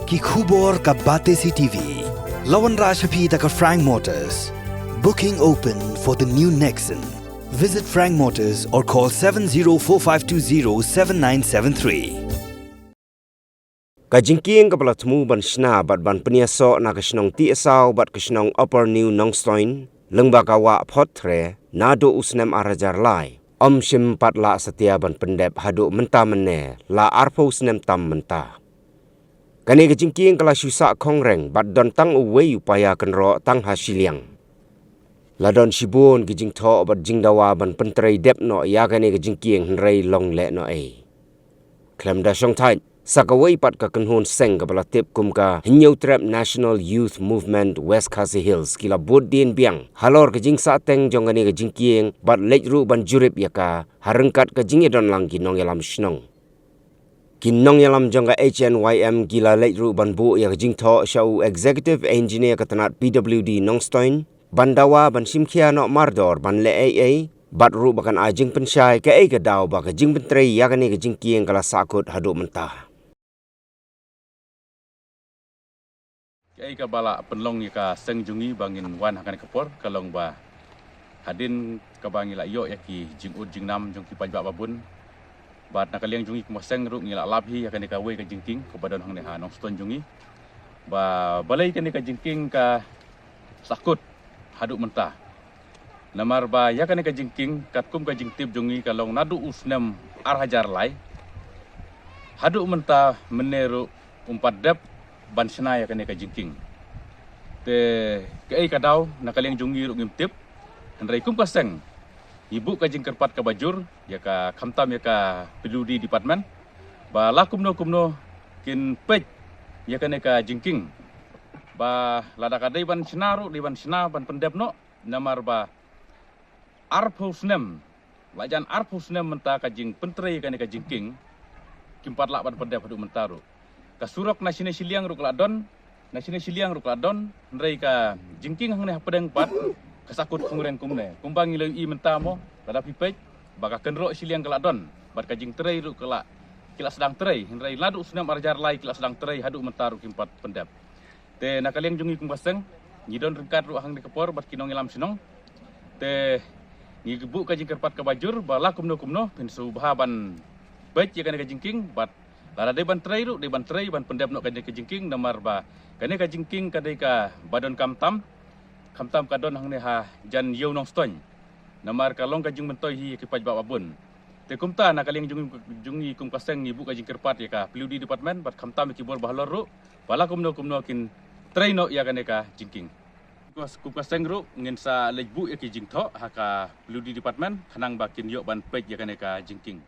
Ki khubor ka bate CTV. Lawan Rashaphi taka Frank Motors. Booking open for the new Nexon. Visit Frank Motors or call 7045207973. Kajingking kapalatmu ban shna bat ban peniaso na kasnong ti asaw bat kasnong upper new nongstoin lengbakawa potre nado usnem arajar lai shim pat la setia ban pendep hadu menta mene la arpo usnem tam menta kani kajingking kala syusa kongreng bat don tang uwe upaya kenro tang hasiliang ladon shibun gijing tho bat jingdawa ban pentrei dep no ya kani kajingking henrei long le no e klem da shong tai sakawai pat ka kanhon seng ka balatip kum ka Hinyau Trap National Youth Movement West Khasi Hills kila bodin biang halor ka jing sa teng jongani ka jing kieng bat lejru ban jurip yaka harengkat ka jing edon lang kinong yalam shnong kinong yalam jongga HNYM gila lejru ban bu ya ka jing tho shau executive engineer ka tanat PWD Nongstoin bandawa ban simkhia no mardor ban le AA bat ru bakan ajing pensyai ka ka daw ba ka jing pentrei yakani ka jing kieng kala sakut hadu mentah Kaya ka bala penlong ya ka sengjungi bangin wan hakan kapor kalong ba hadin ka bangi la yo ya ki jingud jingnam jong ki pajba babun bat nakaliang jungi kumaseng ru ngila labhi ya kan ka we ka jingking ko badon hang ne ha Nongstoin jungi ba balai kan ka jingking ka sakut hadu mentah namar ba ya kan ka jingking katkum ka jingtip jungi kalong nadu usnem arhajar lai hadu mentah meneru umpat dep ban senai ya kene ka jingking te kai kadau nakaliang jungi ru ngimtip hendrai kum kaseng ibu ka jingkerpat ka bajur ya ka khamtam ya ka PWD department ba lakum no kin pej ya kene ka jingking ba lada kadai ban senaru di ban sena ban pendep no namar ba arphusnem lajan arphusnem menta ka jing pentrei kene ka jingking kimpat lak ban pendep hadu mentaru kasurok nasine siliang rukladon ndrei ka jingking hang ne pedeng pat kasakut kongreng kumne kumbang iloi i mentamo lada pipej baka kenro siliang keladon bat ka jing trei ru kala kila sedang trei ndrei ladu usnam arjar lai kila sedang trei hadu mentaru kimpat pendep te nakaliang jungi kumbaseng nyidon rengkat ru hang ne kepor bat kinong ilam sinong te ngibu ka jing kerpat ka bajur bala kumno pensu bahaban baik ya kan ka jingking bat lada deban trei ban pendep no kane ka jingking namar ba kane ka jingking kadai ka badon kamtam kadon hang ne ha jan yeu Nongstoin namar kalong ka jing mentoi hi ki pajba babun te kumta nakaliang jungi kum kaseng ibu ka jing kerpat ya ka PWD department bat kamtam ki bor bahlor ru bala kumno kin trei no ya kane ka jingking kum kaseng ru ngin sa lejbu ya ki jing tho ha ka PWD department khanang ba kin yo ban pej ya kane ka jingking